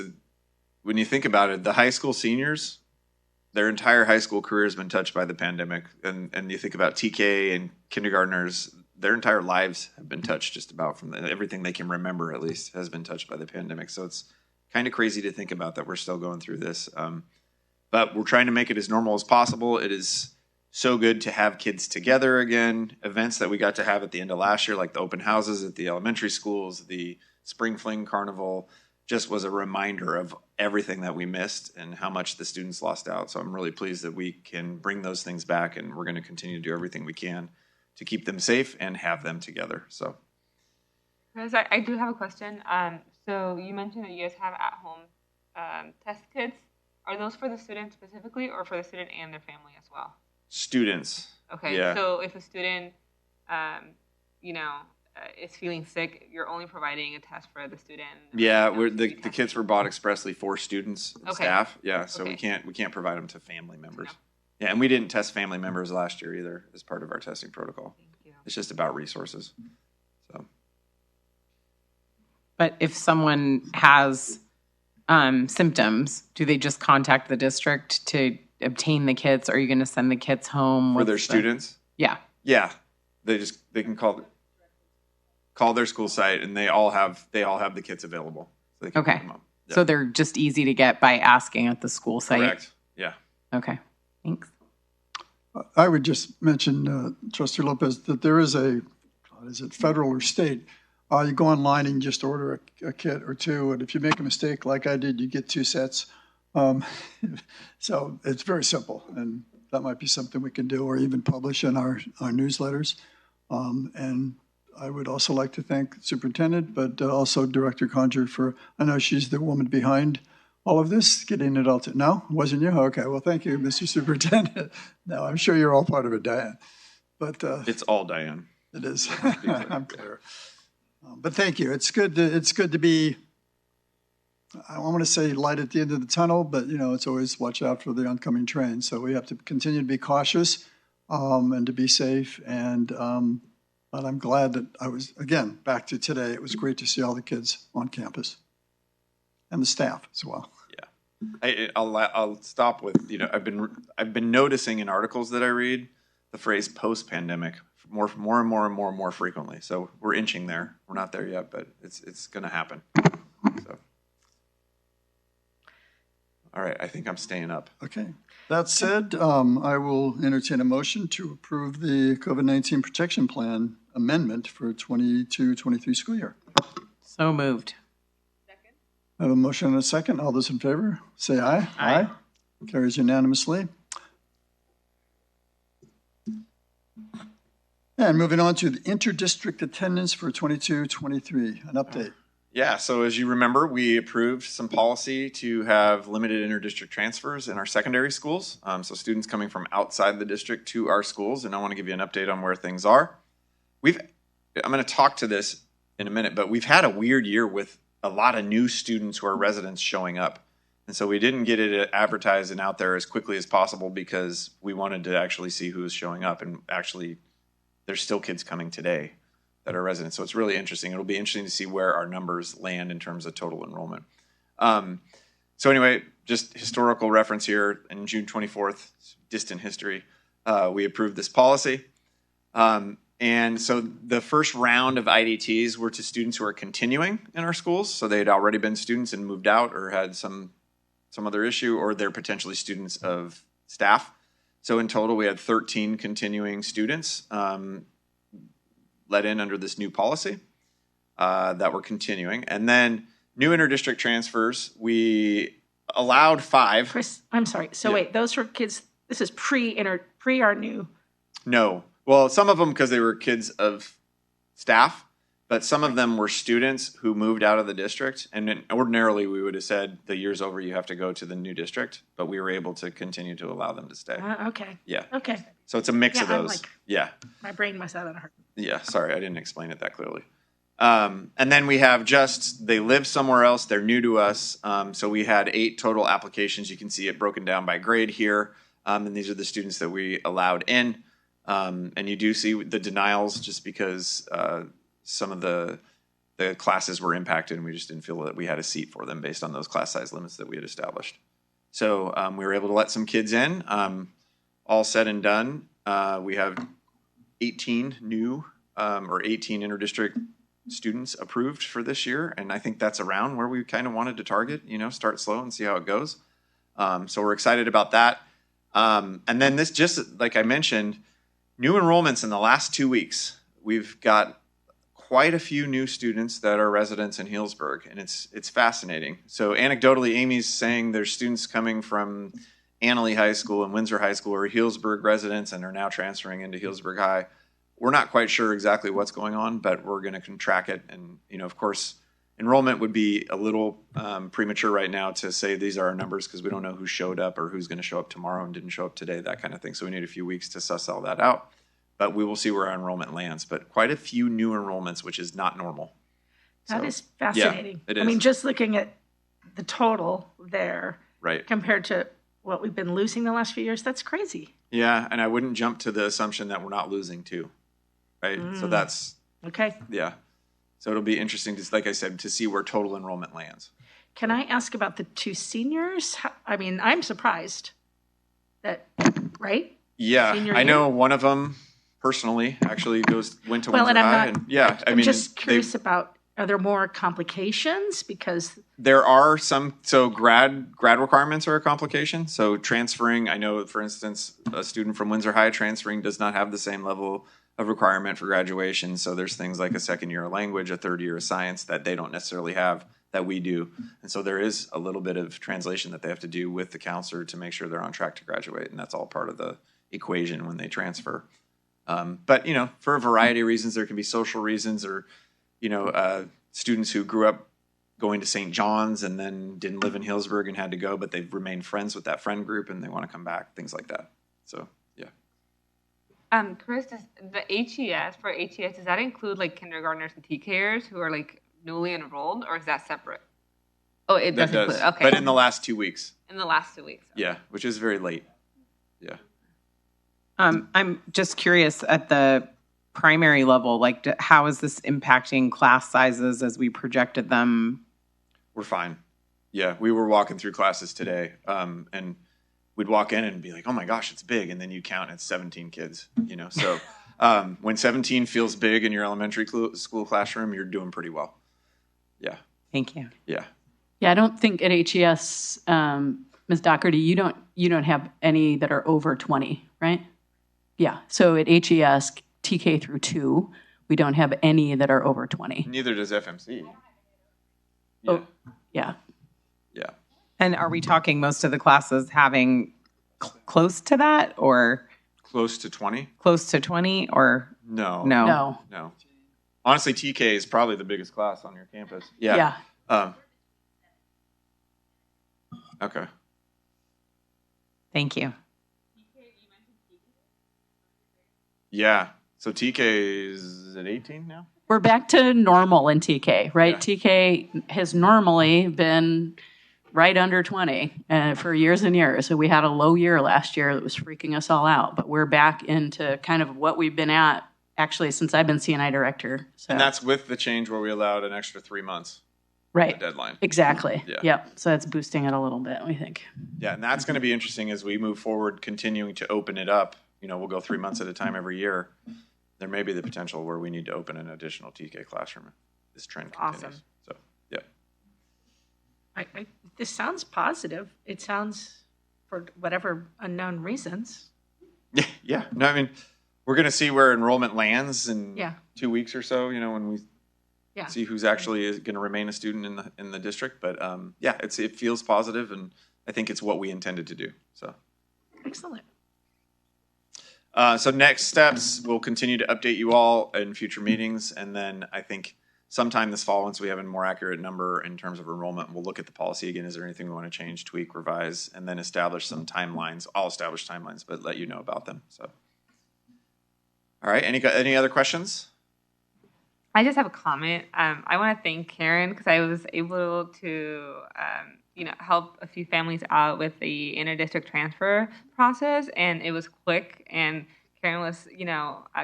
When you think about it, the high school seniors, their entire high school career has been touched by the pandemic, and you think about TK and kindergartners, their entire lives have been touched just about from everything they can remember, at least, has been touched by the pandemic. So it's kind of crazy to think about that we're still going through this. But we're trying to make it as normal as possible. It is so good to have kids together again. Events that we got to have at the end of last year, like the open houses at the elementary schools, the Spring Fling Carnival, just was a reminder of everything that we missed and how much the students lost out. So I'm really pleased that we can bring those things back, and we're going to continue to do everything we can to keep them safe and have them together. So, Chris, I do have a question. So you mentioned that you guys have at-home test kits. Are those for the student specifically, or for the student and their family as well? students. Okay. Yeah. So if a student, is feeling sick, you're only providing a test for the student. Yeah, No, the you test kits were bought expressly for students and Okay. staff. Yeah, so we Okay. can't provide them to family members. Yeah, and we didn't test family members last year either as part of our testing protocol. Thank you. It's just about resources. So But if someone has symptoms, do they just contact the district to obtain the kits? Or are you going to send the kits home? for What's their the- students, Yeah. yeah, they can call their school site, and they all have the kits available. So they can Okay. pick them up. Yeah. So they're just easy to get by asking at the school site? Correct. Yeah. Okay. Thanks. I would just mention, Trustee Lopez, that there is is it federal or state? You go online and just order a kit or two, and if you make a mistake like I did, you get 2 sets. So it's very simple, and that might be something we can do, or even publish in our newsletters. And I would also like to thank the superintendent, but also Director Conger I know she's the woman behind all of this, getting it all to, no, wasn't you? Okay, well, thank you, Mr. Superintendent. No, I'm sure you're all part of it, Diane. But It's all Diane. it is, I'm clear. But thank you. It's good to be, I want to say light at the end of the tunnel, but it's always watch out for the oncoming train. So we have to continue to be cautious and to be safe. But I'm glad that I was, again, back to today. It was great to see all the kids on campus and the staff as well. I'll stop with I've been noticing in articles that I read the phrase post-pandemic more and more frequently. So we're inching there. We're not there yet, but it's going to happen. So, all right, I think I'm staying up. Okay. That said, I will entertain a motion to approve the COVID-19 Protection Plan amendment for 22-23 school year. So moved. I have a motion and a second. All those in favor, say aye. Aye. Carries unanimously. And moving on to the interdistrict attendance for 22-23, an update. Yeah, so as you remember, we approved some policy to have limited interdistrict transfers in our secondary schools. So students coming from outside the district to our schools, and I want to give you an update on where things are. I'm going to talk to this in a minute, but we've had a weird year with a lot of new students who are residents showing up. And so we didn't get it advertised and out there as quickly as possible because we wanted to actually see who was showing up. And actually, there's still kids coming today that are residents. So it's really interesting. It'll be interesting to see where our numbers land in terms of total enrollment. So anyway, just historical reference here. In June 24th, distant history, we approved this policy. And so the first round of IDTs were to students who are continuing in our schools. So they had already been students and moved out or had some other issue, or they're potentially students of staff. So in total, we had 13 continuing students let in under this new policy that were continuing. And then New interdistrict transfers, we allowed 5. Chris, I'm sorry. So Yeah. wait, those were kids, this is pre our new. No. Well, some of them because they were kids of staff, but some of them were students who moved out of the district. And then ordinarily we would have said the year's over, you have to go to the new district, but we were able to continue to allow them to stay. Okay. Yeah. Okay. So it's a mix of Yeah, I'm those. like- Yeah. My brain must have hurt. Yeah. Sorry, I didn't explain it that clearly. And then we have they live somewhere else. They're new to us. So we had 8 total applications. You can see it broken down by grade here. And these are the students that we allowed in. And you do see the denials just because some of the classes were impacted and we just didn't feel that we had a seat for them based on those class size limits that we had established. So we were able to let some kids in. All said and done, we have 18 new or 18 interdistrict students approved for this year. And I think that's around where we kind of wanted to target, start slow and see how it goes. So we're excited about that. And then this, just like I mentioned, new enrollments in the last 2 weeks. We've got quite a few new students that are residents in Healdsburg, and it's fascinating. So anecdotally, Amy's saying there's students coming from Annalee High School and Windsor High School are Healdsburg residents and are now transferring into Healdsburg High. We're not quite sure exactly what's going on, but we're going to track it. And, of course, enrollment would be a little premature right now to say these are our numbers because we don't know who showed up or who's going to show up tomorrow and didn't show up today, that kind of thing. So we need a few weeks to suss all that out. But we will see where our enrollment lands. But quite a few new enrollments, which is not normal. That is fascinating. Yeah, it I mean, is. just looking at the total there Right. compared to what we've been losing the last few years, that's crazy. Yeah, and I wouldn't jump to the assumption that we're not losing too, right? So that's, Okay. yeah. So it'll be interesting, to, like I said, to see where total enrollment lands. Can I ask about the 2 seniors? I mean, I'm surprised that, right? Yeah, Senior I year? know one of them personally actually went to Well, Windsor and I'm High. not- And yeah, I I'm mean, just curious they- about, are there more complications? Because, there are some, so grad requirements are a complication. So transferring, I know, for instance, a student from Windsor High transferring does not have the same level of requirement for graduation. So there's things like a second year of language, a third year of science that they don't necessarily have that we do. And so there is a little bit of translation that they have to do with the counselor to make sure they're on track to graduate. And that's all part of the equation when they transfer. But, for a variety of reasons, there can be social reasons or, students who grew up going to St. John's and then didn't live in Healdsburg and had to go, but they've remained friends with that friend group and they want to come back, things like that. So, yeah. Chris, does the HES, does that include like kindergartners and TKers who are like newly enrolled, or is that separate? Oh, it That does does. include. Okay. But in the last 2 weeks. In the last 2 weeks. Yeah, which is very late. Yeah. I'm just curious at the primary level, like how is this impacting class sizes as we projected them? We're fine. Yeah, we were walking through classes today, and we'd walk in and be like, "Oh my gosh, it's big," and then you count, and it's 17 kids. So when 17 feels big in your elementary school classroom, you're doing pretty well. Yeah, Thank you. yeah. Yeah, I don't think at HES, Ms. Doherty, you don't have any that are over 20, right? Yeah. So at HES, TK through 2, we don't have any that are over 20. Neither does FMC. Yeah. Oh, yeah. Yeah. And are we talking most of the classes having close to that or Close to 20? close to 20 or No. no? No. Honestly, TK is probably the biggest class on your campus. Yeah. Yeah. Okay. Thank you. Yeah. So TK is at 18 now? We're back to normal in TK, right? Yeah. TK has normally been right under 20 for years and years. So we had a low year last year that was freaking us all out, but we're back into kind of what we've been at actually since I've been CNI director. So. And that's with the change where we allowed an extra 3 months. right. The deadline. Exactly. Yeah. Yep. So that's boosting it a little bit, we think. Yeah, and that's going to be interesting as we move forward, continuing to open it up. We'll go 3 months at a time every year. There may be the potential where we need to open an additional TK classroom if this trend continues. Awesome. So, yeah. This sounds positive. It sounds, for whatever unknown reasons. Yeah, yeah. No, I mean, we're going to see where enrollment lands in Yeah. 2 weeks or so, when we Yeah. see who's actually going to remain a student in the district. But yeah, it feels positive, and I think it's what we intended to do. So Excellent. so next steps, we'll continue to update you all in future meetings, and then I think sometime this fall, once we have a more accurate number in terms of enrollment, we'll look at the policy again. Is there anything we want to change, tweak, revise, and then establish some timelines? I'll establish timelines, but let you know about them. So, all right. Any other questions? I just have a comment. I want to thank Karen because I was able to, help a few families out with the inter-district transfer process, and it was quick. And Karen was,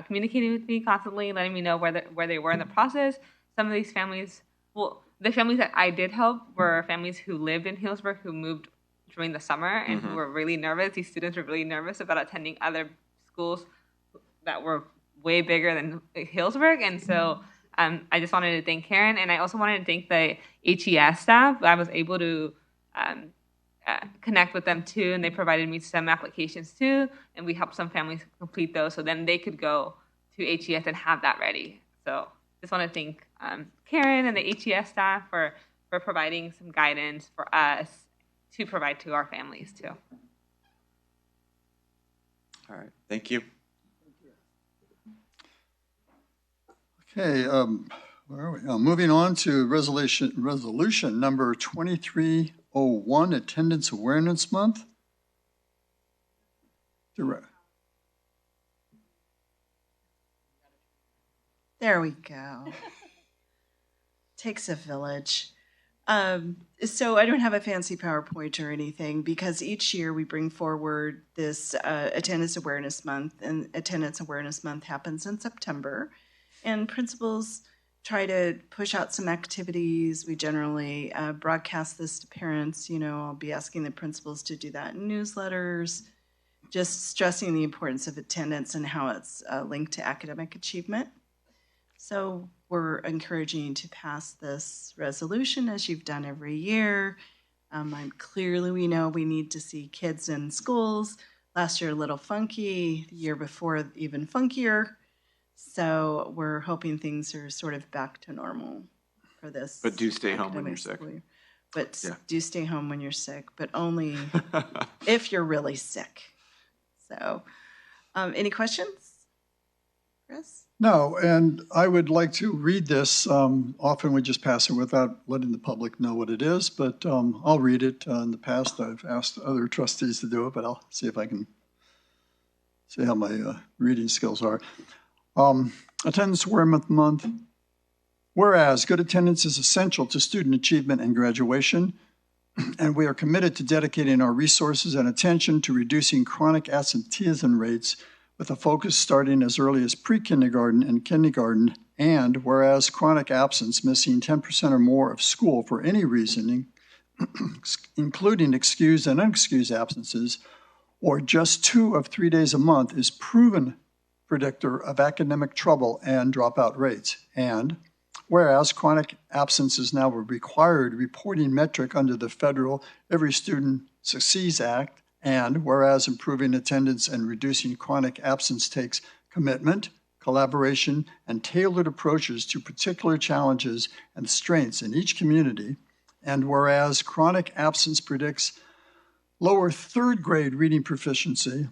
communicating with me constantly, letting me know where they were in the process. Some of these families, the families that I did help were families who lived in Healdsburg who moved during the summer and who were really nervous. These students were really nervous about attending other schools that were way bigger than Healdsburg, and so. I just wanted to thank Karen, and I also wanted to thank the HES staff. I was able to connect with them too, and they provided me some applications too, and we helped some families complete those, so then they could go to HES and have that ready. So just want to thank Karen and the HES staff for providing some guidance for us to provide to our families too. All right. Thank you. Okay, where are we? Moving on to resolution number 2301, Attendance Awareness Month. There we go. Takes a village. So I don't have a fancy PowerPoint or anything because each year we bring forward this Attendance Awareness Month, and Attendance Awareness Month happens in September. And principals try to push out some activities. We generally broadcast this to parents. I'll be asking the principals to do that in newsletters, just stressing the importance of attendance and how it's linked to academic achievement. So we're encouraging you to pass this resolution as you've done every year. Clearly, we know we need to see kids in schools. Last year, a little funky. The year before, even funkier. So we're hoping things are sort of back to normal for this. But do stay home when you're sick. But do stay home when you're sick, but only if you're really sick. So, any questions, Chris? No, and I would like to read this. Often we just pass it without letting the public know what it is, but I'll read it. In the past, I've asked other trustees to do it, but I'll see if I can see how my reading skills are. Attendance Awareness Month. Whereas good attendance is essential to student achievement and graduation, and we are committed to dedicating our resources and attention to reducing chronic absenteeism rates with a focus starting as early as pre-kindergarten and kindergarten, and whereas chronic absence, missing 10% or more of school for any reason, including excused and unexcused absences, or just 2 of 3 days a month, is proven predictor of academic trouble and dropout rates. And whereas chronic absence is now a required reporting metric under the federal Every Student Succeeds Act, and whereas improving attendance and reducing chronic absence takes commitment, collaboration, and tailored approaches to particular challenges and strengths in each community, and whereas chronic absence predicts lower third grade reading proficiency,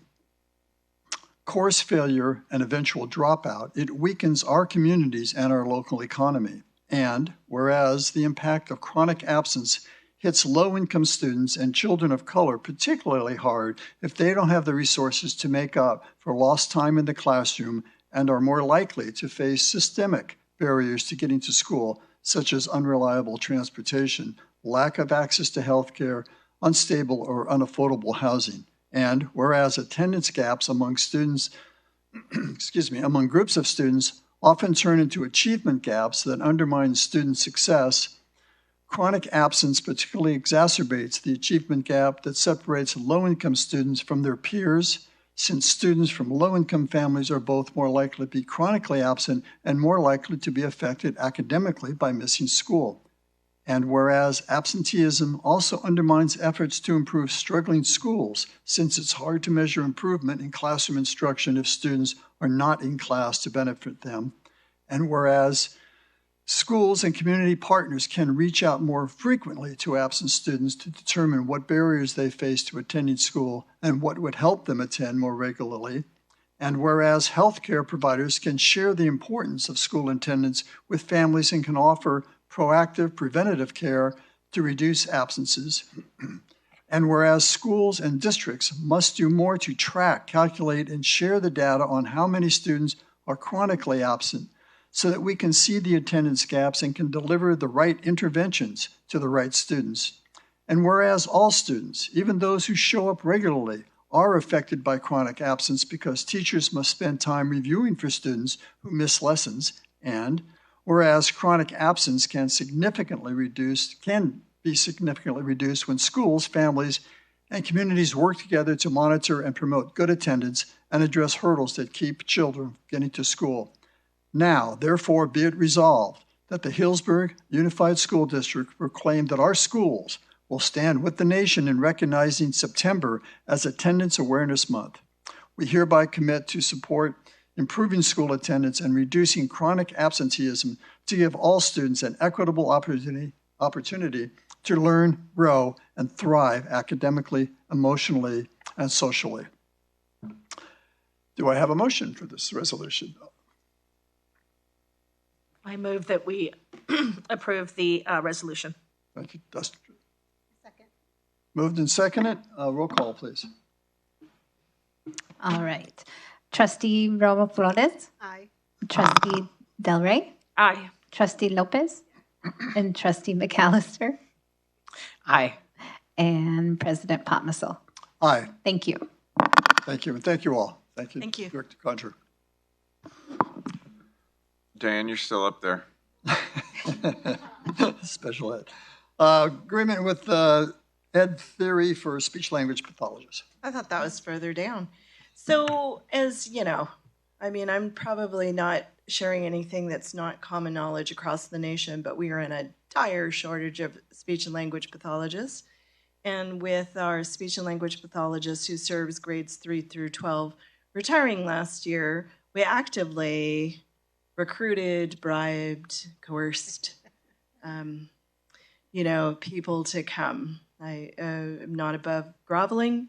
course failure, and eventual dropout, it weakens our communities and our local economy. And whereas the impact of chronic absence hits low-income students and children of color particularly hard if they don't have the resources to make up for lost time in the classroom and are more likely to face systemic barriers to getting to school, such as unreliable transportation, lack of access to health care, unstable or unaffordable housing. And whereas attendance gaps among students, among groups of students often turn into achievement gaps that undermine student success, chronic absence particularly exacerbates the achievement gap that separates low-income students from their peers, since students from low-income families are both more likely to be chronically absent and more likely to be affected academically by missing school. And whereas absenteeism also undermines efforts to improve struggling schools, since it's hard to measure improvement in classroom instruction if students are not in class to benefit them. And whereas Schools and community partners can reach out more frequently to absent students to determine what barriers they face to attending school and what would help them attend more regularly. And whereas healthcare providers can share the importance of school attendance with families and can offer proactive preventative care to reduce absences. And whereas schools and districts must do more to track, calculate, and share the data on how many students are chronically absent so that we can see the attendance gaps and can deliver the right interventions to the right students. And whereas all students, even those who show up regularly, are affected by chronic absence because teachers must spend time reviewing for students who miss lessons, and whereas chronic absence can be significantly reduced when schools, families, and communities work together to monitor and promote good attendance and address hurdles that keep children getting to school. Now, therefore, be it resolved that the Healdsburg Unified School District proclaim that our schools will stand with the nation in recognizing September as Attendance Awareness Month. We hereby commit to support improving school attendance and reducing chronic absenteeism to give all students an equitable opportunity to learn, grow, and thrive academically, emotionally, and socially. Do I have a motion for this resolution? I move that we approve the resolution. Thank you, Dustin. Second. Moved and seconded. Roll call, please. All right. Trustee Romo Flores, Aye. Trustee Del Rey, Aye. Trustee Lopez, and Trustee McAllister, Aye. and President Potmissel. Aye. Thank you. Thank you, and thank you all. Thank you, Thank you. Director Conjure. Dan, you're still up there. Special ed. Agreement with Ed Theory for speech language pathologists. I thought that was further down. So, as you know, I mean, I'm probably not sharing anything that's not common knowledge across the nation, but we are in a dire shortage of speech and language pathologists. And with our speech and language pathologist who serves grades 3 through 12 retiring last year, we actively recruited, bribed, coerced, people to come. I am not above groveling,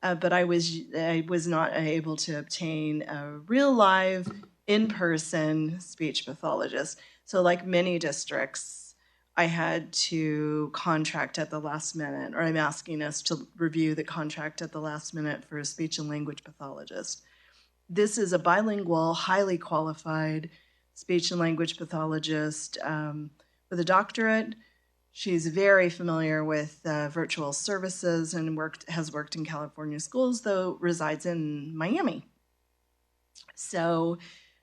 but I was not able to obtain a real live, in-person speech pathologist. So like many districts, I had to contract at the last minute, or I'm asking us to review the contract at the last minute for a speech and language pathologist. This is a bilingual, highly qualified speech and language pathologist with a doctorate. She's very familiar with virtual services and has worked in California schools, though resides in Miami. So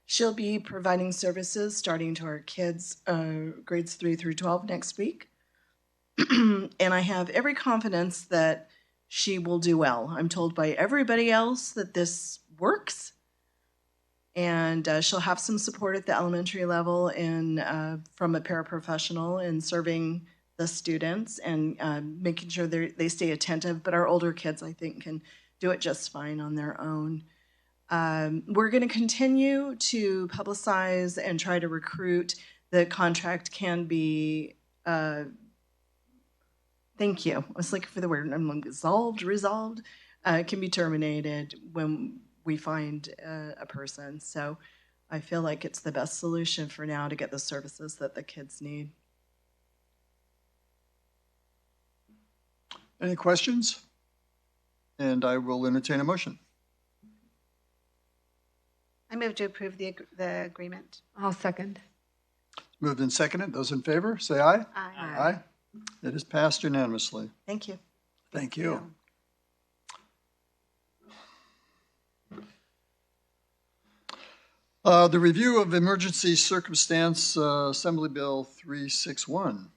she'll be providing services starting to our kids, grades 3 through 12 next week. And I have every confidence that she will do well. I'm told by everybody else that this works. And she'll have some support at the elementary level from a paraprofessional in serving the students and making sure they stay attentive. But our older kids, I think, can do it just fine on their own. We're going to continue to publicize and try to recruit. The contract can be, thank you. I was looking for the word. I'm resolved, can be terminated when we find a person. So I feel like it's the best solution for now to get the services that the kids need. Any questions? And I will entertain a motion. I move to approve the agreement. I'll second. Moved and seconded. Those in favor, say aye. Aye. Aye. It is passed unanimously. Thank you. Thank you. The review of emergency circumstance Assembly Bill 361.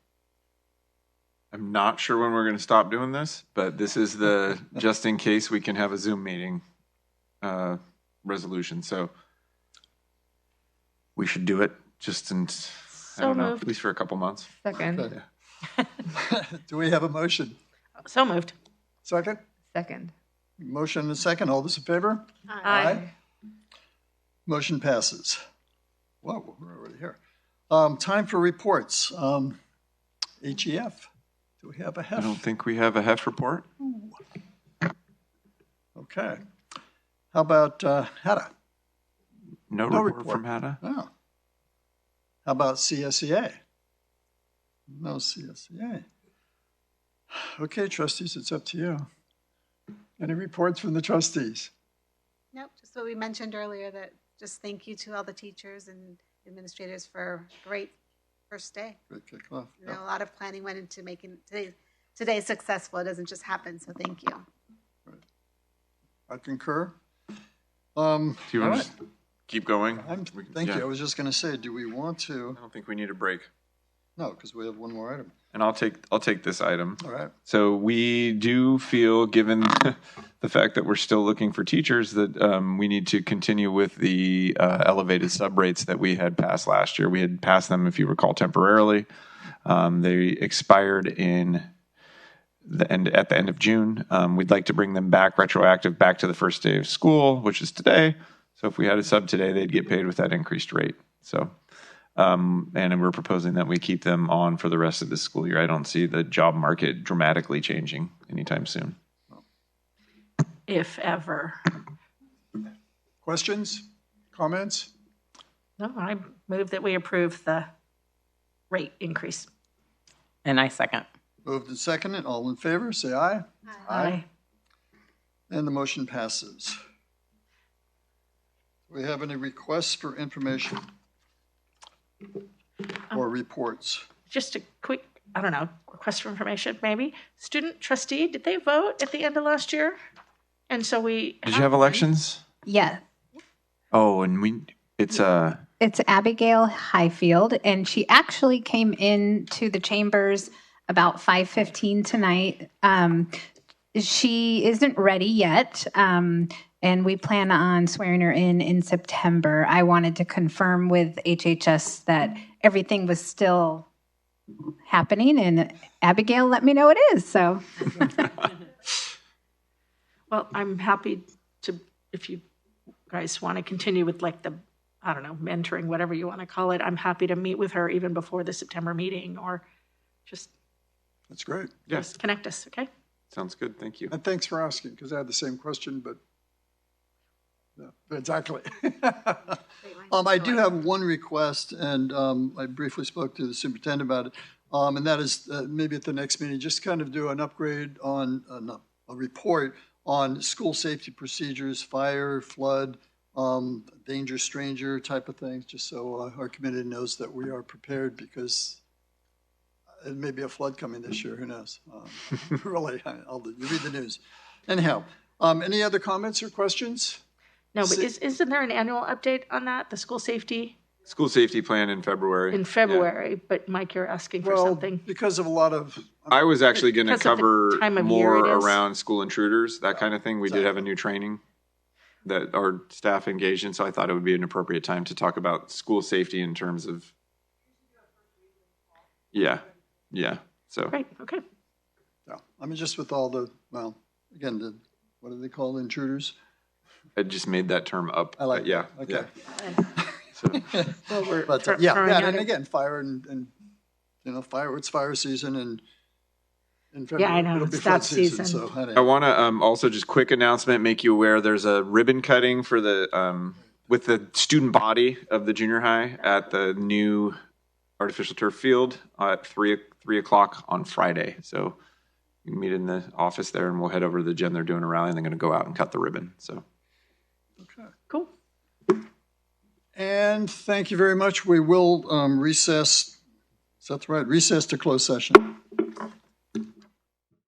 I'm not sure when we're going to stop doing this, but this is the just in case we can have a Zoom meeting resolution. So we should do it just in, I don't know, at least for a couple months. Second. Okay. Do we have a motion? So moved. Second? Second. Motion and a second. All those in favor? Aye. Motion passes. Whoa, we're already here. Time for reports. HEF. Do we have a I HEF? don't think we have a HEF report. Okay. How about HADA? No No report report. from HADA. Oh. How about CSEA? No CSEA. Okay, trustees, it's up to you. Any reports from the trustees? Nope, just what we mentioned earlier, that just thank you to all the teachers and administrators for a great first day. Great kickoff. You know, a lot of planning went into making today successful. It doesn't just happen, so thank you. I concur. Do you want all to right. just keep going? Thank Yeah. you. I was just going to say, do we want to? I don't think we need a break. No, because we have one more item. And I'll take this item. All right. So we do feel, given the fact that we're still looking for teachers, that we need to continue with the elevated sub rates that we had passed last year. We had passed them, if you recall, temporarily. They expired at the end of June. We'd like to bring them back retroactive back to the first day of school, which is today. So if we had a sub today, they'd get paid with that increased rate. So. And we're proposing that we keep them on for the rest of the school year. I don't see the job market dramatically changing anytime soon. If ever. Questions? Comments? No, I move that we approve the rate increase. And I second. Moved and seconded. All in favor, say aye. Aye. And the motion passes. Do we have any requests for information or reports? Just a quick, I don't know, request for information, maybe. Student trustee, did they vote at the end of last year? And so we. Did you have elections? Yeah, Oh, and it's it's Abigail Highfield, and she actually came into the chambers about 5:15 tonight. She isn't ready yet, and we plan on swearing her in September. I wanted to confirm with HHS that everything was still happening, and Abigail let me know it is. So, Well, I'm happy to, if you guys want to continue with like the, I don't know, mentoring, whatever you want to call it, I'm happy to meet with her even before the September meeting or just That's great. just connect us, okay? sounds good. Thank you. And thanks for asking, because I had the same question, but no, exactly. I do have one request, and I briefly spoke to the superintendent about it, and that is maybe at the next meeting, just kind of do an upgrade on, a report on school safety procedures, fire, flood, danger stranger type of things, just so our community knows that we are prepared, because it may be a flood coming this year, who knows? Really, you read the news. Anyhow, any other comments or questions? No, but isn't there an annual update on that, the school safety School safety plan in February. in February? But Mike, you're asking for Well, something. because of a lot of, I was actually going to Because of the cover time of year more it is. around school intruders, that kind of thing. We did have a new training that our staff engaged in, so I thought it would be an appropriate time to talk about school safety in terms of. Yeah. So Great, okay. yeah, I mean, just with all the, well, again, what do they call intruders? I just made that term up. I like but yeah. that. Okay. Yeah. So, Well, we're But throwing yeah, out and a- again, fire and it's fire season, and in Yeah, February I know, it'll be it's flood that season. season. So I want to also just quick announcement, make you aware. There's a ribbon cutting for the with the student body of the junior high at the new artificial turf field at 3 o'clock on Friday. So you can meet in the office there, and we'll head over to the gym. They're doing a rally, and they're going to go out and cut the ribbon. So okay. Cool. And thank you very much. We will recess. Is that right? Recess to closed session.